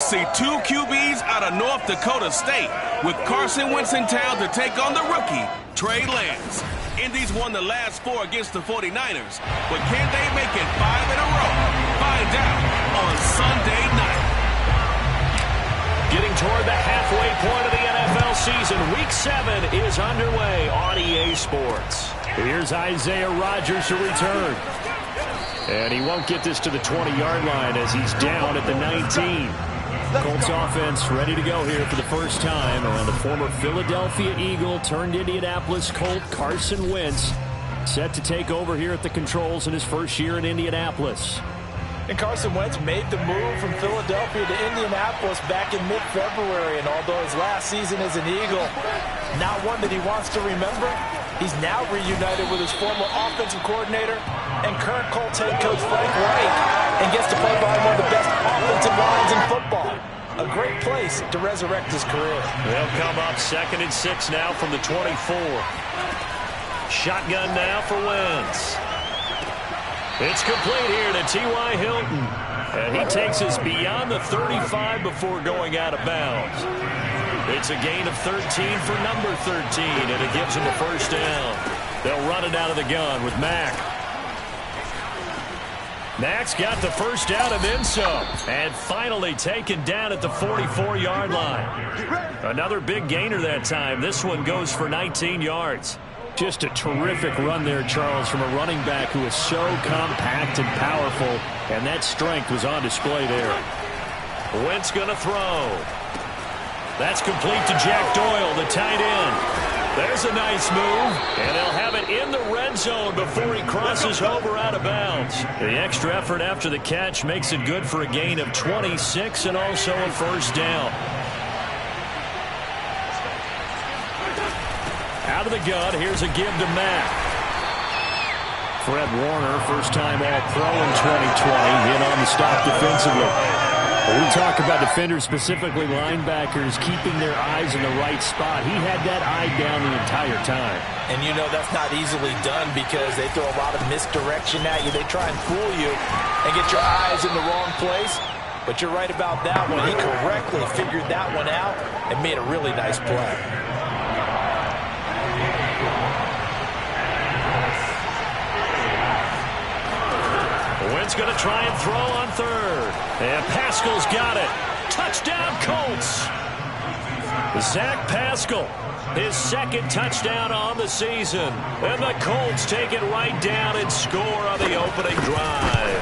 see two QBs out of North Dakota State with Carson Wentz in town to take on the rookie, Trey Lance. Indy's won the last 4 against the 49ers, but can they make it 5 in a row? Find out on Sunday night. Getting toward the halfway point of the NFL season, Week 7 is underway on EA Sports. Here's Isaiah Rodgers to return. And he won't get this to the 20-yard line as he's down at the 19. Colts offense ready to go here for the first time. And the former Philadelphia Eagle turned Indianapolis Colt Carson Wentz set to take over here at the controls in his first year in Indianapolis. And Carson Wentz made the move from Philadelphia to Indianapolis back in mid-February. And although his last season as an Eagle, not one that he wants to remember, he's now reunited with his former offensive coordinator and current Colts head coach Frank Reich, and gets to play behind one of the best offensive lines in football. A great place to resurrect his career. They'll come up 2nd and 6 now from the 24. Shotgun now for Wentz. It's complete here to T.Y. Hilton. And he takes us beyond the 35 before going out of bounds. It's a gain of 13 for number 13, and it gives him a first down. They'll run it out of the gun with Mack. Mack's got the first down and then some. And finally taken down at the 44-yard line. Another big gainer that time. This one goes for 19 yards. Just a terrific run there, Charles, from a running back who is so compact and powerful. And that strength was on display there. Wentz going to throw. That's complete to Jack Doyle, the tight end. There's a nice move, and they'll have it in the red zone before he crosses over out of bounds. The extra effort after the catch makes it good for a gain of 26 and also a first down. Out of the gun, here's a give to Mack. Fred Warner, first-time All-Pro in 2020, hit on the stop defensively. When we talk about defenders, specifically linebackers, keeping their eyes in the right spot, he had that eye down the entire time. And you know that's not easily done because they throw a lot of misdirection at you. They try and fool you and get your eyes in the wrong place. But you're right about that one. He correctly figured that one out and made a really nice play. Wentz going to try and throw on third. And Pascal's got it. Touchdown, Colts. Zach Pascal, his second touchdown on the season. And the Colts take it right down and score on the opening drive.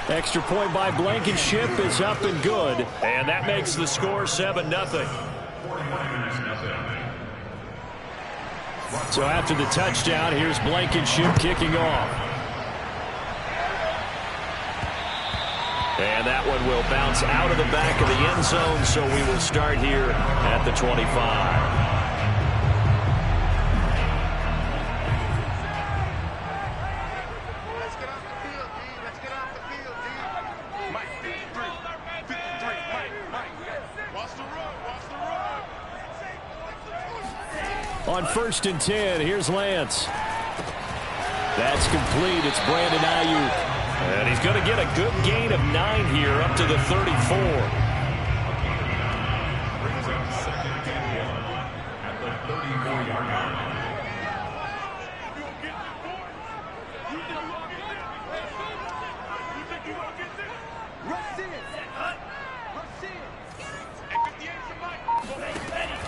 Extra point by Blankenship is up and good. And that makes the score 7-0. So after the touchdown, here's Blankenship kicking off. And that one will bounce out of the back of the end zone, so we will start here at the 25. Let's get off the field, D. Let's get off the field, D. Mike, 53, Mike. Watch the run, watch the run. On 1st and 10, here's Lance. That's complete. It's Brandon Ayuk. And he's going to get a good gain of 9 here up to the 34.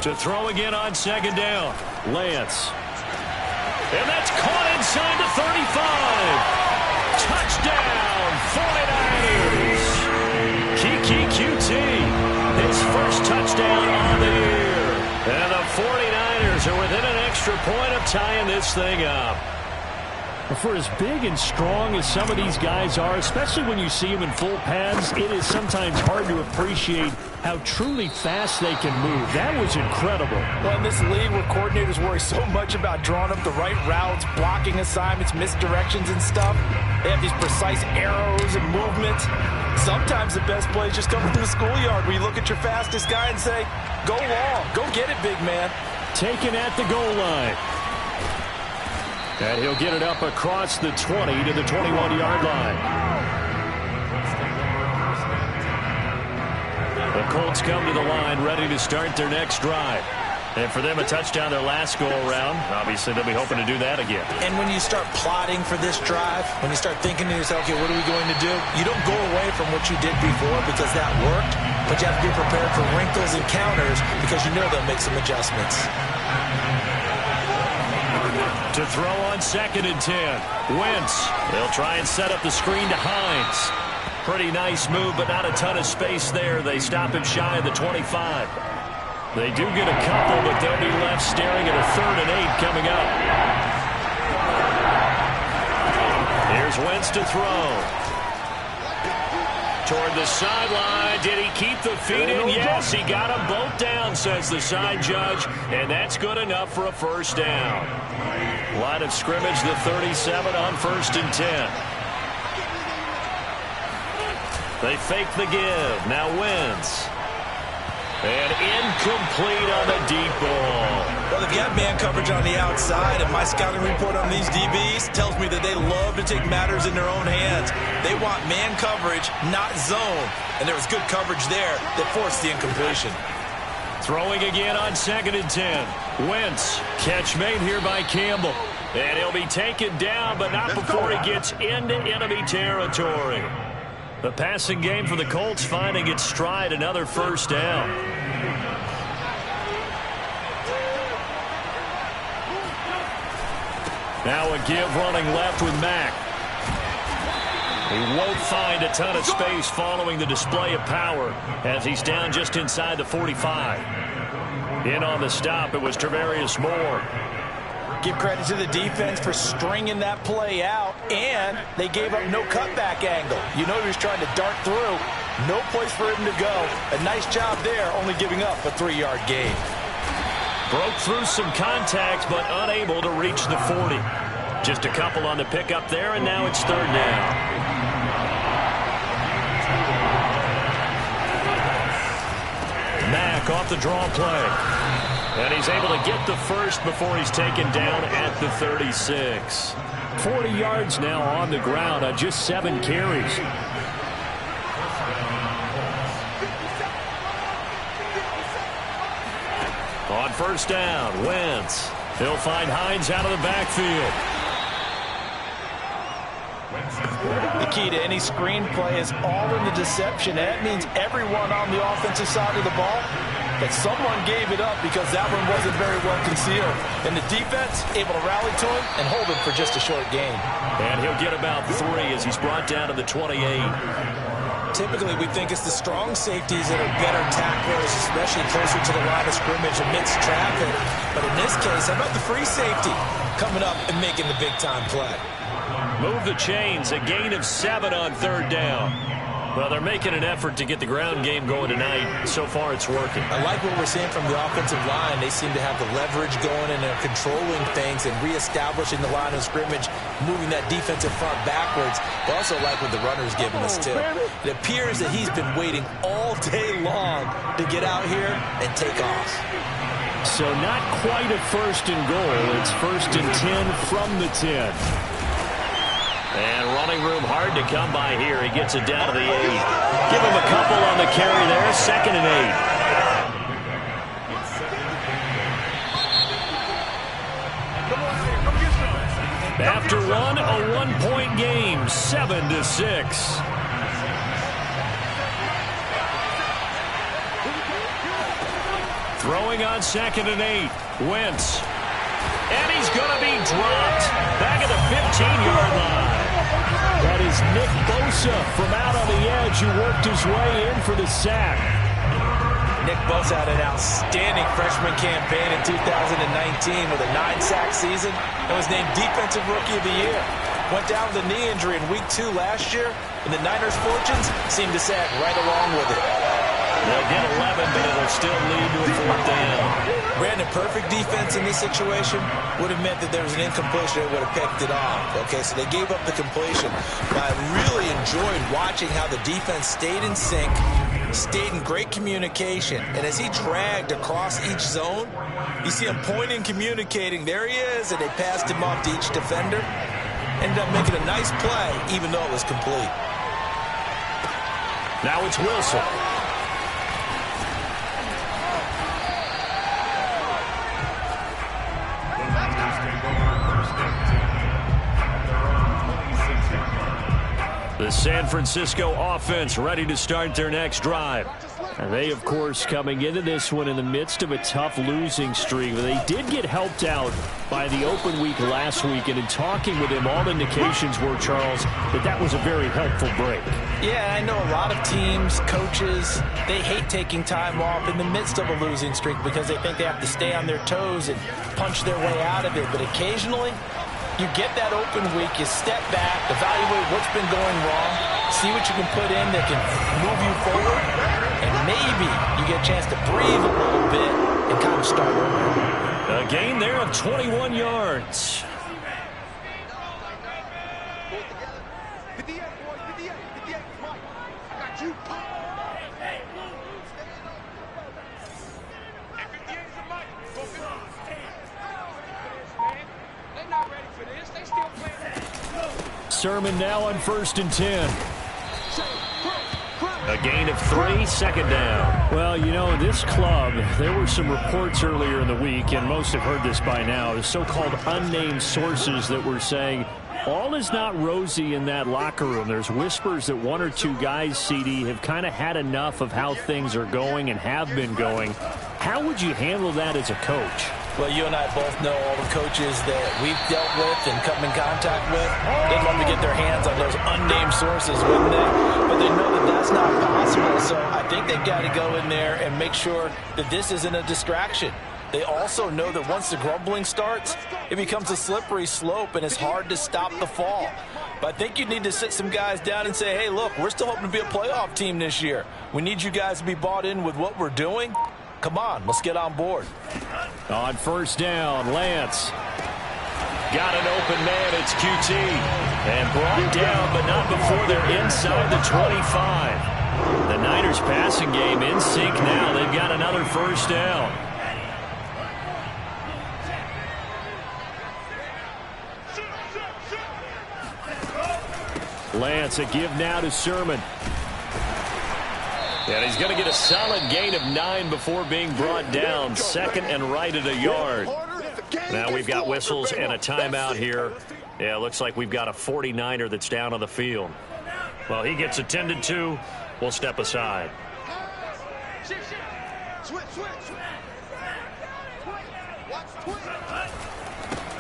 To throw again on 2nd down. Lance. And that's caught inside the 35. Touchdown, 49ers. Kiki QT, his first touchdown on the year. And the 49ers are within an extra point of tying this thing up. For as big and strong as some of these guys are, especially when you see them in full pads, it is sometimes hard to appreciate how truly fast they can move. That was incredible. Well, in this league where coordinators worry so much about drawing up the right routes, blocking assignments, misdirections and stuff, they have these precise arrows and movements. Sometimes the best plays just come from the schoolyard where you look at your fastest guy and say, go long, go get it, big man. Taken at the goal line. And he'll get it up across the 20 to the 21-yard line. Colts come to the line, ready to start their next drive. And for them, a touchdown their last go-around. Obviously, they'll be hoping to do that again. And when you start plotting for this drive, when you start thinking to yourself, okay, what are we going to do? You don't go away from what you did before because that worked, but you have to be prepared for wrinkles and counters because you know they'll make some adjustments. To throw on 2nd and 10. Wentz. They'll try and set up the screen to Hines. Pretty nice move, but not a ton of space there. They stop him shy of the 25. They do get a couple, but they'll be left staring at a 3rd and 8 coming up. Here's Wentz to throw. Toward the sideline. Did he keep the feet in? Yes, he got them both down, says the side judge, and that's good enough for a first down. Line of scrimmage, the 37 on 1st and 10. They fake the give. Now Wentz. And incomplete on the deep ball. Well, if you have man coverage on the outside, and my scouting report on these DBs tells me that they love to take matters in their own hands. They want man coverage, not zone. And there was good coverage there that forced the incompletion. Throwing again on 2nd and 10. Wentz. Catch made here by Campbell. And he'll be taken down, but not before he gets into enemy territory. The passing game for the Colts finding its stride, another first down. Now a give running left with Mack. He won't find a ton of space following the display of power as he's down just inside the 45. In on the stop, it was Tarvarius Moore. Give credit to the defense for stringing that play out, and they gave up no cutback angle. You know he was trying to dart through. No place for him to go. A nice job there, only giving up a 3-yard gain. Broke through some contact, but unable to reach the 40. Just a couple on the pickup there, and now it's 3rd down. Mack off the draw play. And he's able to get the first before he's taken down at the 36. 40 yards now on the ground on just 7 carries. On 1st down, Wentz. He'll find Hines out of the backfield. The key to any screen play is all in the deception. That means everyone on the offensive side of the ball. But someone gave it up because that one wasn't very well concealed. And the defense able to rally to him and hold him for just a short gain. And he'll get about 3 as he's brought down to the 28. Typically, we think it's the strong safeties that are better tacklers, especially closer to the line of scrimmage amidst traffic. But in this case, how about the free safety coming up and making the big-time play? Move the chains, a gain of 7 on 3rd down. Well, they're making an effort to get the ground game going tonight. So far, it's working. I like what we're seeing from the offensive line. They seem to have the leverage going, and they're controlling things and reestablishing the line of scrimmage, moving that defensive front backwards. I also like what the runner's giving us, too. It appears that he's been waiting all day long to get out here and take off. So not quite a 1st and goal. It's 1st and 10 from the 10. And running room hard to come by here. He gets it down to the 8. Give him a couple on the carry there. 2nd and 8. After one, a 1-point game, 7-6. Throwing on 2nd and 8. Wentz. And he's going to be dropped. Back at the 15-yard line. That is Nick Bosa from out on the edge who worked his way in for the sack. Nick Bosa had an outstanding freshman campaign in 2019 with a 9-sack season and was named Defensive Rookie of the Year. Went down with a knee injury in Week 2 last year, and the Niners' fortunes seemed to sag right along with it. They'll get 11, but it'll still lead to a 4th down. Brandon, perfect defense in this situation would have meant that there was an incompletion that would have picked it off. Okay, so they gave up the completion. But I really enjoyed watching how the defense stayed in sync, stayed in great communication. And as he dragged across each zone, you see him pointing, communicating. There he is, and they passed him off to each defender. Ended up making a nice play, even though it was complete. Now it's Wilson. The San Francisco offense ready to start their next drive. And they, of course, coming into this one in the midst of a tough losing streak. They did get helped out by the open week last week. And in talking with him, all indications were, Charles, that was a very helpful break. Yeah, I know a lot of teams, coaches, they hate taking time off in the midst of a losing streak because they think they have to stay on their toes and punch their way out of it. But occasionally, you get that open week, you step back, evaluate what's been going wrong, see what you can put in that can move you forward, and maybe you get a chance to breathe a little bit and kind of start over. A gain there of 21 yards. Sermon now on 1st and 10. A gain of 3, second down. Well, you know, this club, there were some reports earlier in the week, and most have heard this by now, the so-called unnamed sources that were saying all is not rosy in that locker room. There's whispers that 1 or 2 guys, CD, have kind of had enough of how things are going and have been going. How would you handle that as a coach? Well, you and I both know all the coaches that we've dealt with and come in contact with. They'd love to get their hands on those unnamed sources, wouldn't they? But they know that that's not possible, so I think they've got to go in there and make sure that this isn't a distraction. They also know that once the grumbling starts, it becomes a slippery slope, and it's hard to stop the fall. But I think you need to sit some guys down and say, hey, look, we're still hoping to be a playoff team this year. We need you guys to be bought in with what we're doing. Come on, let's get on board. On 1st down, Lance. Got an open man, it's QT. And brought down, but not before they're inside the 25. The Niners passing game in sync now. They've got another 1st down. Lance, a give now to Sermon. And he's going to get a solid gain of 9 before being brought down. 2nd and right at a yard. Now we've got whistles and a timeout here. Yeah, it looks like we've got a 49er that's down on the field. Well, he gets attended to. We'll step aside.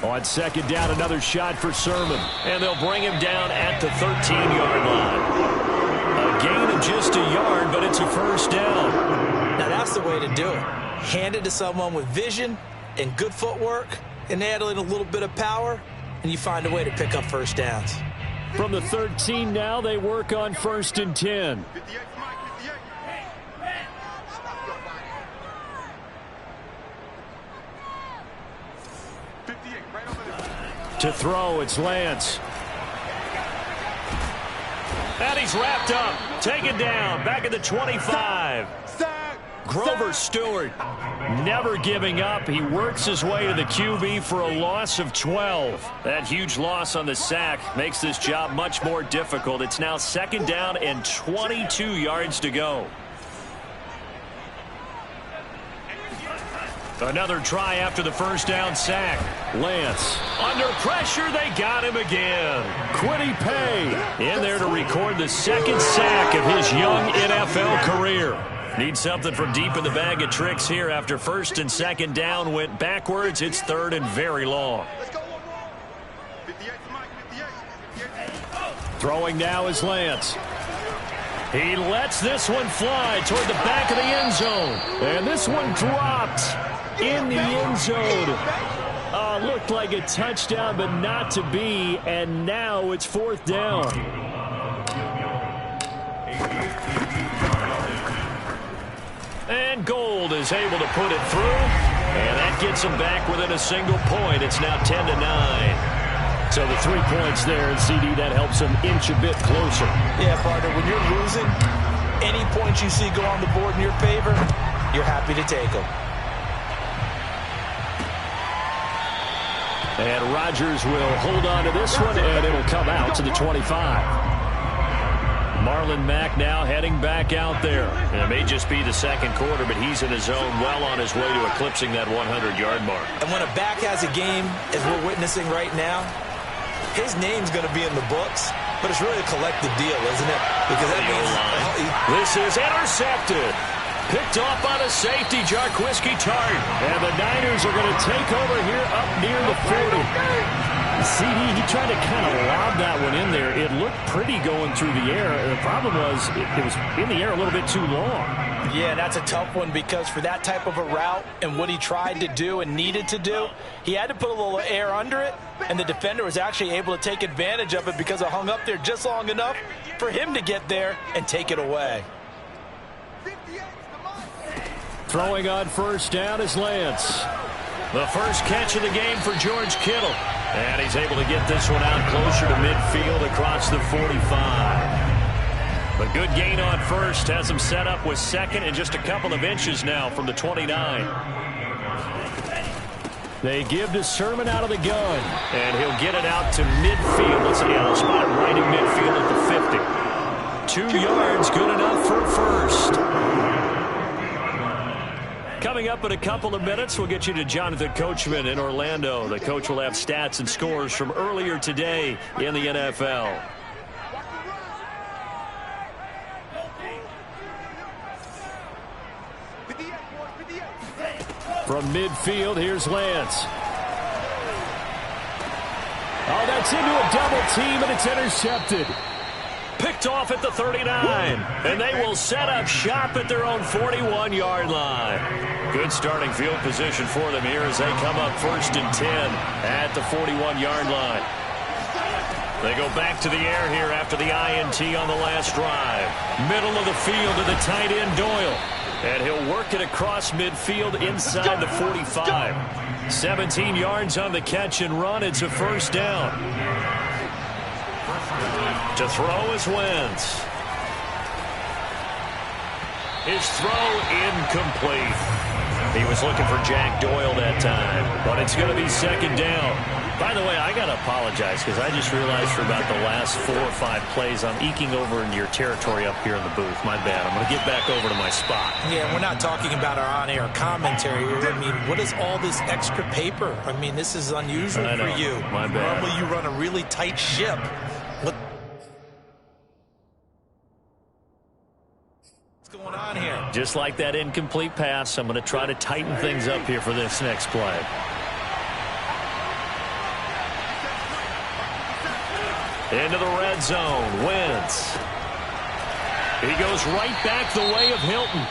On 2nd down, another shot for Sermon. And they'll bring him down at the 13-yard line. A gain of just a yard, but it's a 1st down. Now that's the way to do it. Hand it to someone with vision and good footwork, and add in a little bit of power, and you find a way to pick up 1st downs. From the 13 now, they work on 1st and 10. To throw, it's Lance. And he's wrapped up, taken down, back at the 25. Grover Stewart never giving up. He works his way to the QB for a loss of 12. That huge loss on the sack makes this job much more difficult. It's now 2nd down and 22 yards to go. Another try after the 1st down sack. Lance under pressure. They got him again. Kwity Paye in there to record the 2nd sack of his young NFL career. Needs something from deep in the bag of tricks here after 1st and 2nd down went backwards. It's 3rd and very long. Throwing now is Lance. He lets this one fly toward the back of the end zone. And this one dropped in the end zone. Looked like a touchdown, but not to be. And now it's 4th down. And Gold is able to put it through. And that gets him back within a single point. It's now 10-9. So the 3 points there, and CD, that helps him inch a bit closer. Yeah, partner, when you're losing, any points you see go on the board in your favor, you're happy to take them. And Rodgers will hold on to this one, and it'll come out to the 25. Marlon Mack now heading back out there. And it may just be the 2nd quarter, but he's in his zone, well on his way to eclipsing that 100-yard mark. And when a back has a game, as we're witnessing right now, his name's going to be in the books. but it's really a collective deal, isn't it? Because that means this is intercepted. Picked off by the safety, Jarquiski Tartt. And the Niners are going to take over here up near the 40. See, he tried to kind of lob that one in there. It looked pretty going through the air. The problem was it was in the air a little bit too long. Yeah, that's a tough one because for that type of a route and what he tried to do and needed to do, he had to put a little air under it, and the defender was actually able to take advantage of it because it hung up there just long enough for him to get there and take it away. Throwing on first down is Lance. The first catch of the game for George Kittle. And he's able to get this one out closer to midfield across the 45. A good gain on first has him set up with second and just a couple of inches now from the 29. They give to Sermon out of the gun. And he'll get it out to midfield. Let's see, they'll spot it right in midfield at the 50. 2 yards, good enough for first. Coming up in a couple of minutes, we'll get you to Jonathan Coachman in Orlando. The coach will have stats and scores from earlier today in the NFL. From midfield, here's Lance. Oh, that's into a double team, and it's intercepted. Picked off at the 39, and they will set up shop at their own 41-yard line. Good starting field position for them here as they come up 1st and 10 at the 41-yard line. They go back to the air here after the INT on the last drive. Middle of the field to the tight end, Doyle. And he'll work it across midfield inside the 45. 17 yards on the catch and run. It's a first down. To throw is Wentz. His throw incomplete. He was looking for Jack Doyle that time, but it's going to be second down. By the way, I got to apologize because I just realized for about the last 4 or 5 plays I'm eking over into your territory up here in the booth. My bad. I'm going to get back over to my spot. Yeah, we're not talking about our on-air commentary here. I mean, what is all this extra paper? I mean, this is unusual for you. My bad. Normally you run a really tight ship. What's going on here? Just like that incomplete pass, I'm going to try to tighten things up here for this next play. Into the red zone, Wentz. He goes right back the way of Hilton.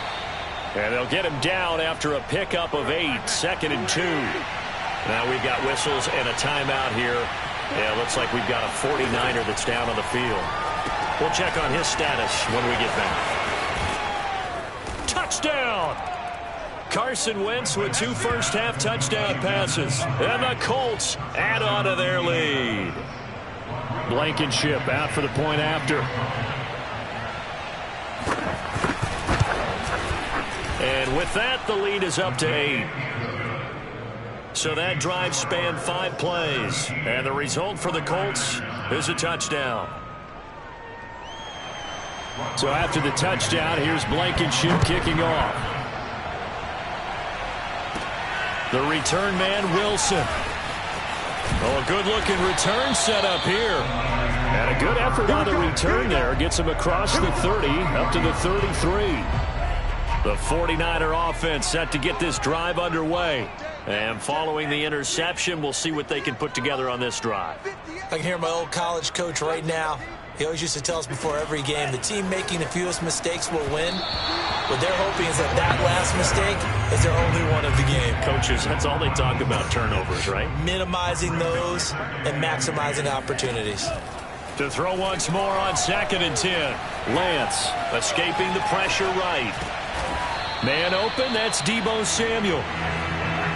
And they'll get him down after a pickup of 8, 2nd and 2. Now we've got whistles and a timeout here. Yeah, looks like we've got a 49er that's down on the field. We'll check on his status when we get back. Touchdown! Carson Wentz with 2 first-half touchdown passes. And the Colts add on to their lead. Blankenship out for the point after. And with that, the lead is up to 8. So that drive spanned 5 plays. And the result for the Colts is a touchdown. So after the touchdown, here's Blankenship kicking off. The return man, Wilson. Oh, a good-looking return set up here. And a good effort on the return there. Gets him across the 30, up to the 33. The 49er offense set to get this drive underway. And following the interception, we'll see what they can put together on this drive. I can hear my old college coach right now. He always used to tell us before every game, the team making the fewest mistakes will win. What they're hoping is that last mistake is their only one of the game. Coaches, that's all they talk about, turnovers, right? Minimizing those and maximizing opportunities. To throw once more on 2nd and 10. Lance escaping the pressure right. Man open, that's Deebo Samuel.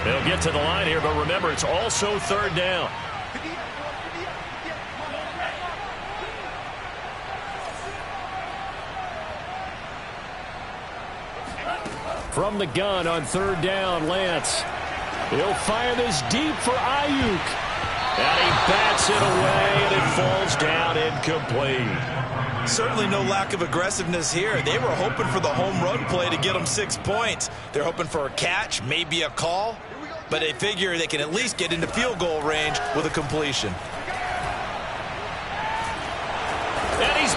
They'll get to the line here, but remember, it's also 3rd down. From the gun on 3rd down, Lance. He'll fire this deep for Ayuk. And he bats it away, and it falls down incomplete. Certainly no lack of aggressiveness here. They were hoping for the home run play to get them 6 points. They're hoping for a catch, maybe a call, but they figure they can at least get into field goal range with a completion.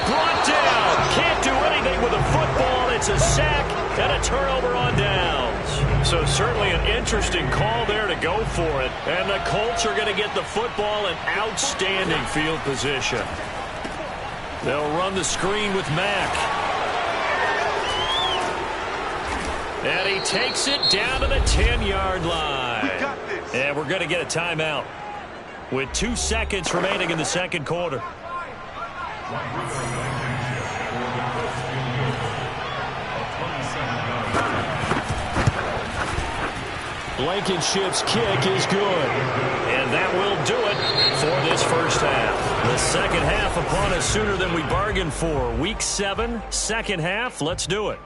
brought down. Can't do anything with a football. It's a sack and a turnover on downs. So certainly an interesting call there to go for it. And the Colts are going to get the football in outstanding field position. They'll run the screen with Mack. And he takes it down to the 10-yard line. And we're going to get a timeout with 2 seconds remaining in the second quarter. Blankenship's kick is good. And that will do it for this first half. The second half upon us sooner than we bargained for. Week 7, second half. Let's do it.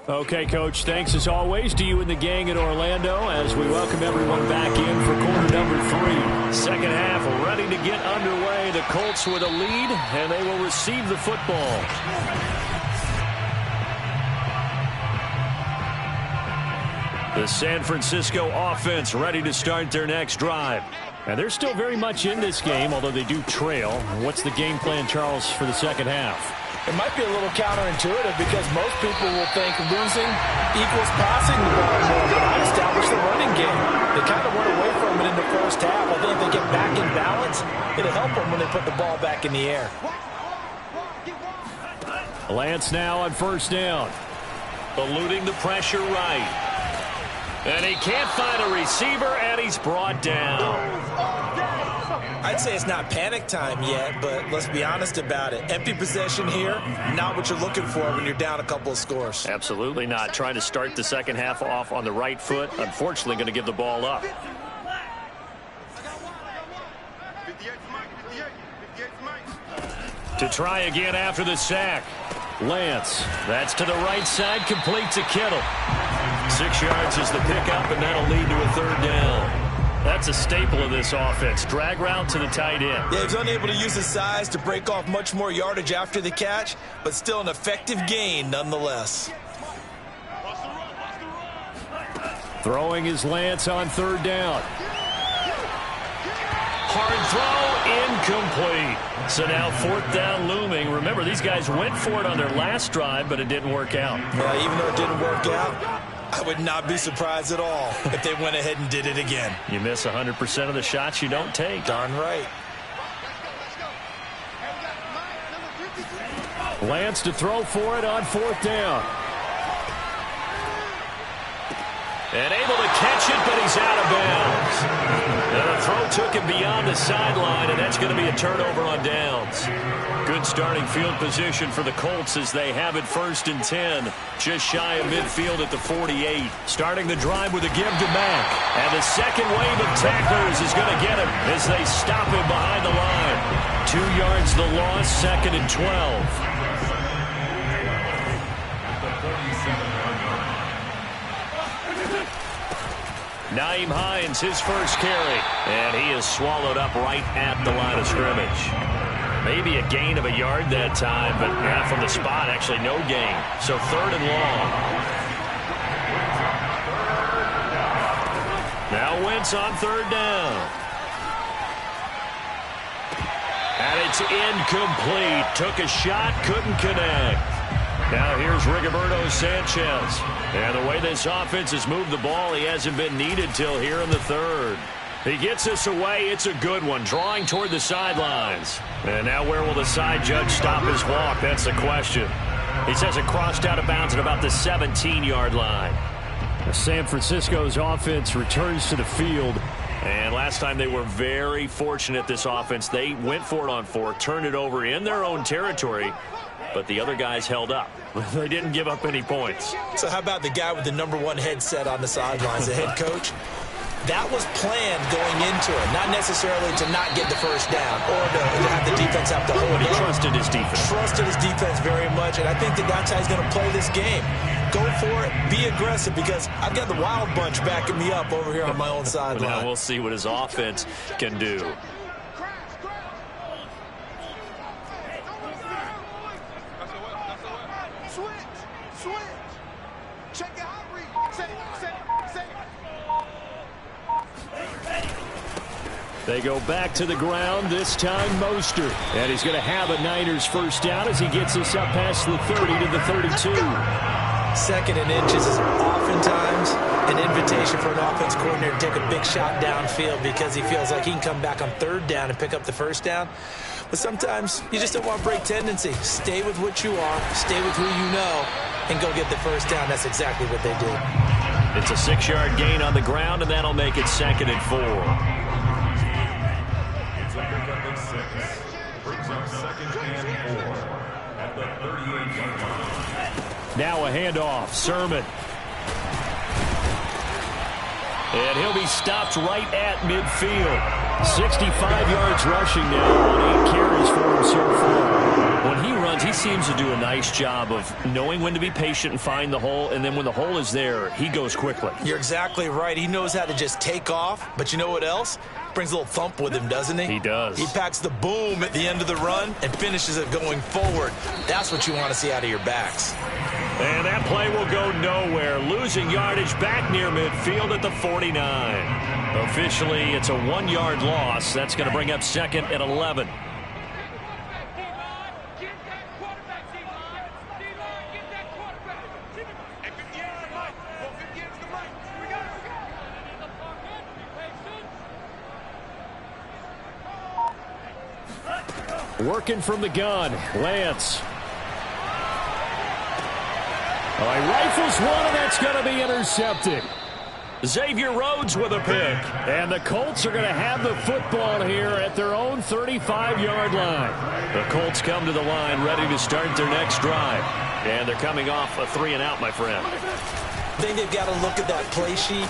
Okay, Coach, thanks as always to you and the gang in Orlando as we welcome everyone back in for quarter number 3. Second half ready to get underway. The Colts with a lead, and they will receive the football. The San Francisco offense ready to start their next drive. And they're still very much in this game, although they do trail. What's the game plan, Charles, for the second half? It might be a little counterintuitive because most people will think losing equals passing the ball more, but I established the running game. They kind of went away from it in the first half. I think if they get back in balance, it'll help them when they put the ball back in the air. Lance now on first down. Eluding the pressure right. And he can't find a receiver, and he's brought down. I'd say it's not panic time yet, but let's be honest about it. Empty possession here, not what you're looking for when you're down a couple of scores. Absolutely not. Trying to start the second half off on the right foot. Unfortunately, going to give the ball up. To try again after the sack. Lance. That's to the right side, complete to Kittle. 6 yards is the pickup, and that'll lead to a third down. That's a staple of this offense. Drag route to the tight end. Yeah, he's unable to use his size to break off much more yardage after the catch, but still an effective gain nonetheless. Throwing is Lance on third down. Hard throw, incomplete. So now fourth down looming. Remember, these guys went for it on their last drive, but it didn't work out. Yeah, even though it didn't work out, I would not be surprised at all if they went ahead and did it again. You miss 100% of the shots you don't take. Darn right. Lance to throw for it on fourth down. And able to catch it, but he's out of bounds. And the throw took him beyond the sideline, and that's going to be a turnover on downs. Good starting field position for the Colts as they have it 1st and 10. Just shy of midfield at the 48. Starting the drive with a give to Mack. And the second wave of tacklers is going to get him as they stop him behind the line. 2 yards the loss, 2nd and 12. Nyheim Hines, his first carry. And he is swallowed up right at the line of scrimmage. Maybe a gain of a yard that time, but not from the spot. Actually, no gain. So 3rd and long. Now Wentz on 3rd down. And it's incomplete. Took a shot, couldn't connect. Now here's Rigoberto Sanchez. And the way this offense has moved the ball, he hasn't been needed till here in the 3rd. He gets this away. It's a good one. Drawing toward the sidelines. And now where will the side judge stop his walk? That's the question. He says it crossed out of bounds at about the 17-yard line. San Francisco's offense returns to the field. And last time they were very fortunate, this offense. They went for it on 4, turned it over in their own territory, but the other guys held up. They didn't give up any points. So how about the guy with the #1 headset on the sidelines, the head coach? That was planned going into it, not necessarily to not get the first down or to have the defense have to hold But he up. trusted his defense. Trusted his defense very much, and I think that that's how he's going to play this game. Go for it, be aggressive, because I've got the wild bunch backing me up over here on my own sideline. Now we'll see what his offense can do. They go back to the ground, this time Mostert. And he's going to have a Niners first down as he gets us up past the 30 to the 32. Second and inches is oftentimes an invitation for an offense coordinator to take a big shot downfield because he feels like he can come back on third down and pick up the first down. But sometimes you just don't want to break tendency. Stay with what you are, stay with who you know, and go get the first down. That's exactly what they did. It's a 6-yard gain on the ground, and that'll make it 2nd and 4. It's a pickup of 6. Brings up 2nd and 4 at the 38-yard line. Now a handoff. Sermon. And he'll be stopped right at midfield. 65 yards rushing now on 8 carries for him so far. When he runs, he seems to do a nice job of knowing when to be patient and find the hole, and then when the hole is there, he goes quickly. You're exactly right. He knows how to just take off, but you know what else? Brings a little thump with him, doesn't he? He does. He packs the boom at the end of the run and finishes it going forward. That's what you want to see out of your backs. And that play will go nowhere. Losing yardage back near midfield at the 49. Officially, it's a 1-yard loss. That's going to bring up 2nd and 11. Working from the gun, Lance. Oh, he rifles one, and that's going to be intercepted. Xavier Rhodes with a pick. And the Colts are going to have the football here at their own 35-yard line. The Colts come to the line ready to start their next drive. And they're coming off a 3-and-out, my friend. I think they've got to look at that play sheet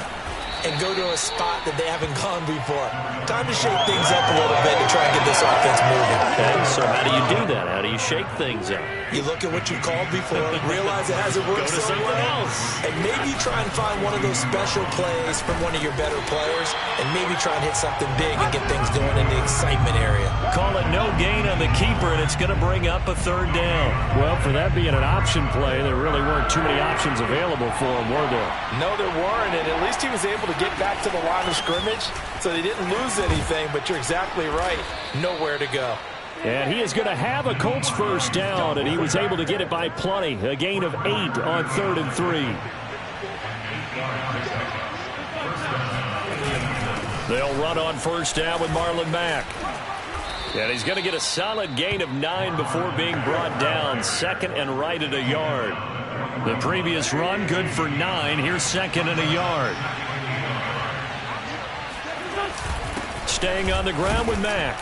and go to a spot that they haven't gone before. Time to shake things up a little bit to try and get this offense moving. Okay, so how do you do that? How do you shake things up? You look at what you called before, realize it hasn't worked Go to so something well, else. and maybe try and find one of those special plays from one of your better players, and maybe try and hit something big and get things going in the excitement area. Call it no gain on the keeper, and it's going to bring up a 3rd down. Well, for that being an option play, there really weren't too many options available for him, were there? No, there weren't, and at least he was able to get back to the line of scrimmage, so they didn't lose anything, but you're exactly right. Nowhere to go. And he is going to have a Colts first down, and he was able to get it by plenty. A gain of 8 on 3rd and 3. They'll run on first down with Marlon Mack. And he's going to get a solid gain of 9 before being brought down. 2nd and right at a yard. The previous run good for 9. Here's 2nd and a yard. Staying on the ground with Mack.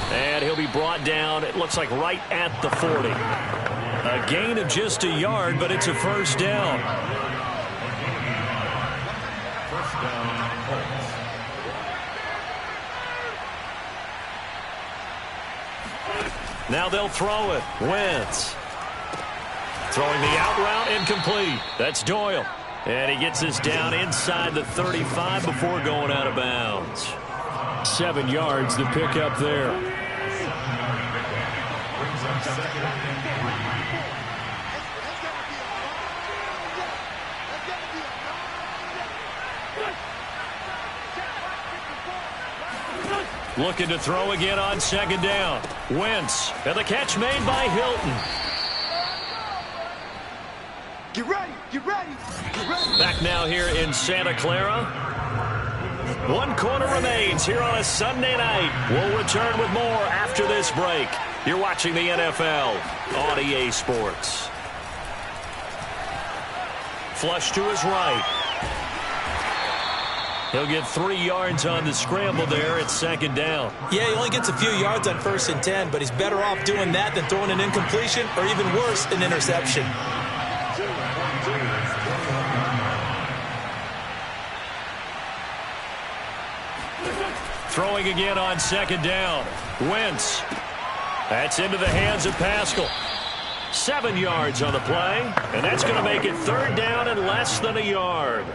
And he'll be brought down, it looks like right at the 40. A gain of just a yard, but it's a first down. First down, Colts. Now they'll throw it. Wentz. Throwing the out route, incomplete. That's Doyle. And he gets us down inside the 35 before going out of bounds. 7 yards to pick up there. Brings up 2nd and 3. Looking to throw again on 2nd down. Wentz. And the catch made by Hilton. Get ready, get ready, get ready. Back now here in Santa Clara. 1 quarter remains here on a Sunday night. We'll return with more after this break. You're watching the NFL on EA Sports. Flush to his right. He'll get 3 yards on the scramble there at 2nd down. Yeah, he only gets a few yards on 1st and 10, but he's better off doing that than throwing an incompletion or even worse, an interception. Throwing again on 2nd down. Wentz. That's into the hands of Pascal. 7 yards on the play, and that's going to make it 3rd down and less than a yard.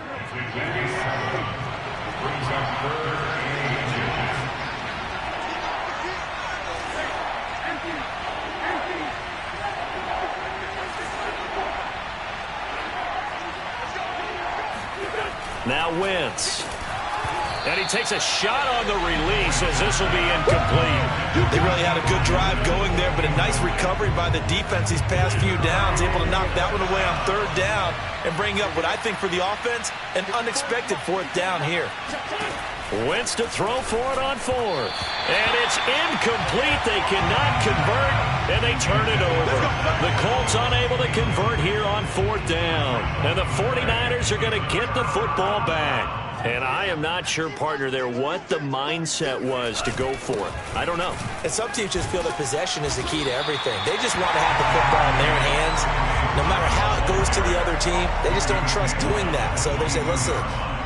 Now Wentz. And he takes a shot on the release as this will be incomplete. They really had a good drive going there, but a nice recovery by the defense these past few downs, able to knock that one away on 3rd down and bring up what I think for the offense, an unexpected 4th down here. Wentz to throw for it on 4th. And it's incomplete. They cannot convert, and they turn it over. The Colts unable to convert here on 4th down. And the 49ers are going to get the football back. And I am not sure, partner, there what the mindset was to go for it. I don't know. And some teams just feel that possession is the key to everything. They just want to have the football in their hands. No matter how it goes to the other team, they just don't trust doing that. So they say, listen,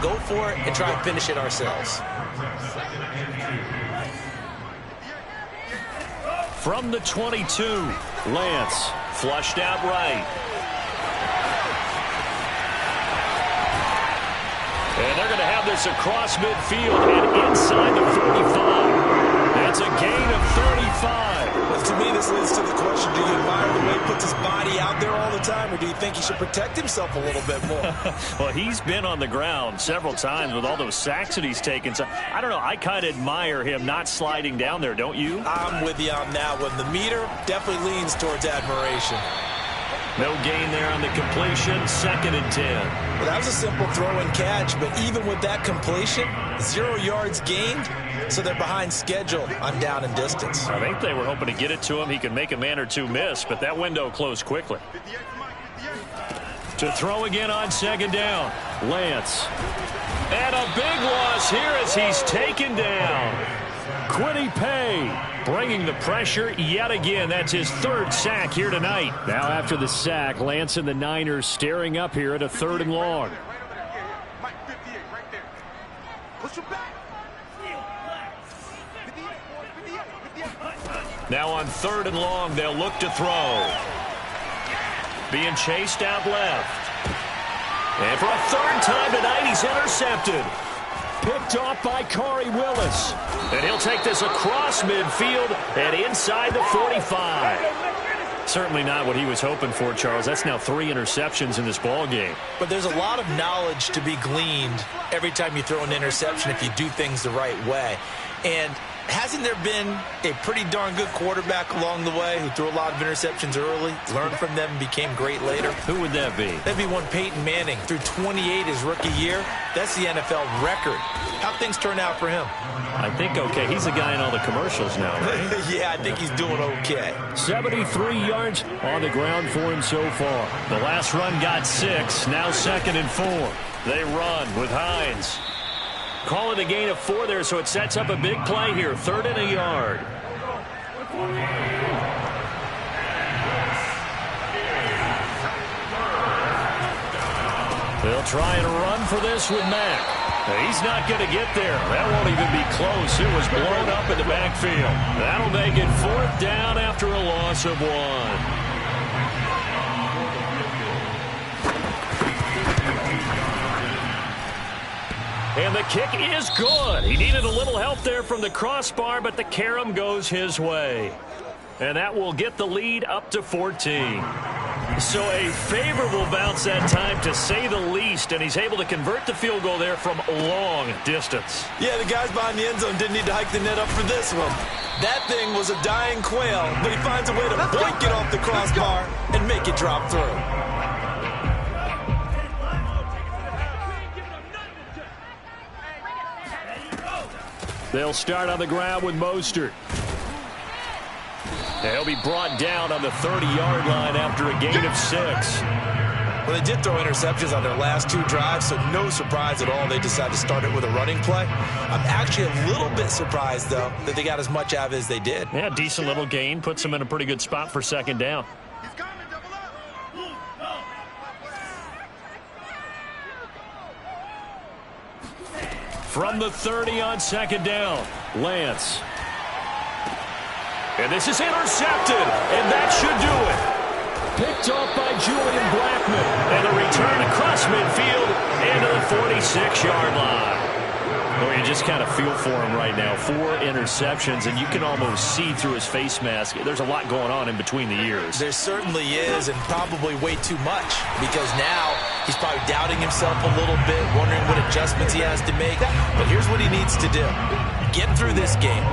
go for it and try and finish it ourselves. From the 22, Lance flushed out right. And they're going to have this across midfield and inside the 45. That's a gain of 35. Well, to me, this leads to the question, do you admire the way he puts his body out there all the time, or do you think he should protect himself a little bit more? Well, he's been on the ground several times with all those sacks that he's taken. So I don't know. I kind of admire him not sliding down there, don't you? I'm with you on that one. The meter definitely leans towards admiration. No gain there on the completion. 2nd and 10. Well, that was a simple throw and catch, but even with that completion, 0 yards gained, so they're behind schedule on down and distance. I think they were hoping to get it to him. He could make a man or two miss, but that window closed quickly. To throw again on 2nd down. Lance. And a big loss here as he's taken down. Kwity Paye bringing the pressure yet again. That's his 3rd sack here tonight. Now after the sack, Lance and the Niners staring up here at a 3rd and long. Now on 3rd and long, they'll look to throw. Being chased out left. And for a 3rd time tonight, he's intercepted. Picked off by Corey Willis. And he'll take this across midfield and inside the 45. Certainly not what he was hoping for, Charles. That's now 3 interceptions in this ball game. But there's a lot of knowledge to be gleaned every time you throw an interception if you do things the right way. And hasn't there been a pretty darn good quarterback along the way who threw a lot of interceptions early, learned from them, and became great later? Who would that be? That'd be one Peyton Manning. Threw 28 his rookie year. That's the NFL record. How'd things turn out for him? I think okay. He's the guy in all the commercials now, right? Yeah, I think he's doing okay. 73 yards on the ground for him so far. The last run got 6. Now 2nd and 4. They run with Hines. Call it a gain of 4 there, so it sets up a big play here. 3rd and a yard. They'll try and run for this with Mack. He's not going to get there. That won't even be close. It was blown up in the backfield. That'll make it 4th down after a loss of 1. And the kick is good. He needed a little help there from the crossbar, but the carom goes his way. And that will get the lead up to 14. So a favorable bounce that time, to say the least, and he's able to convert the field goal there from long distance. Yeah, the guys behind the end zone didn't need to hike the net up for this one. That thing was a dying quail, but he finds a way to boink it off the crossbar and make it drop through. They'll start on the ground with Mostert. They'll be brought down on the 30-yard line after a gain of 6. Well, they did throw interceptions on their last 2 drives, so no surprise at all they decided to start it with a running play. I'm actually a little bit surprised, though, that they got as much out of it as they did. Yeah, decent little gain. Puts them in a pretty good spot for 2nd down. From the 30 on 2nd down, Lance. And this is intercepted, and that should do it. Picked off by Julian Blackmon. And a return across midfield into the 46-yard line. Well, you just kind of feel for him right now. 4 interceptions, and you can almost see through his face mask. There's a lot going on in between the ears. There certainly is, and probably way too much, because now he's probably doubting himself a little bit, wondering what adjustments he has to make. But here's what he needs to do. Get through this game.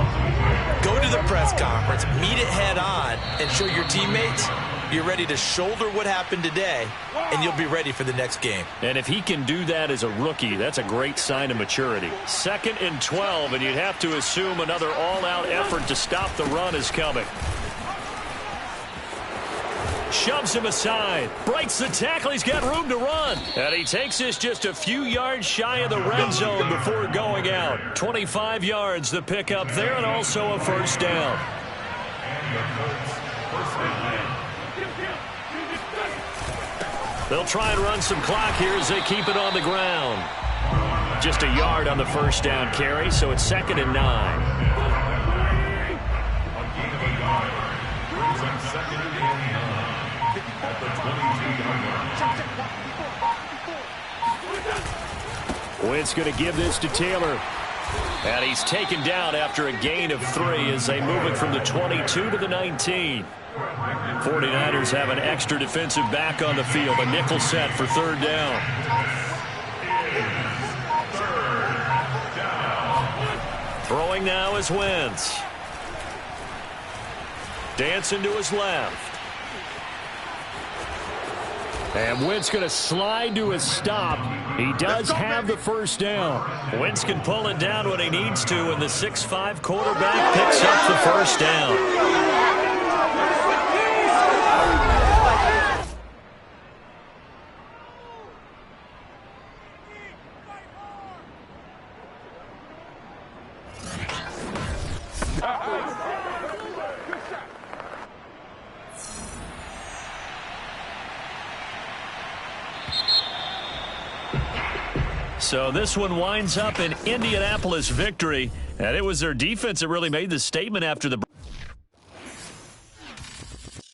Go to the press conference, meet it head on, and show your teammates you're ready to shoulder what happened today, and you'll be ready for the next game. And if he can do that as a rookie, that's a great sign of maturity. 2nd and 12, and you'd have to assume another all-out effort to stop the run is coming. Shoves him aside, breaks the tackle, he's got room to run. And he takes this just a few yards shy of the red zone before going out. 25 yards the pickup there, and also a first down. They'll try and run some clock here as they keep it on the ground. Just a yard on the first down carry, so it's 2nd and 9. Wentz going to give this to Taylor. And he's taken down after a gain of 3 as they move it from the 22 to the 19. 49ers have an extra defensive back on the field. A nickel set for 3rd down. Throwing now is Wentz. Dancing to his left. And Wentz going to slide to a stop. He does have the first down. Wentz can pull it down when he needs to, and the 6'5" quarterback picks up the first down. So this one winds up an Indianapolis victory, and it was their defense that really made the statement after the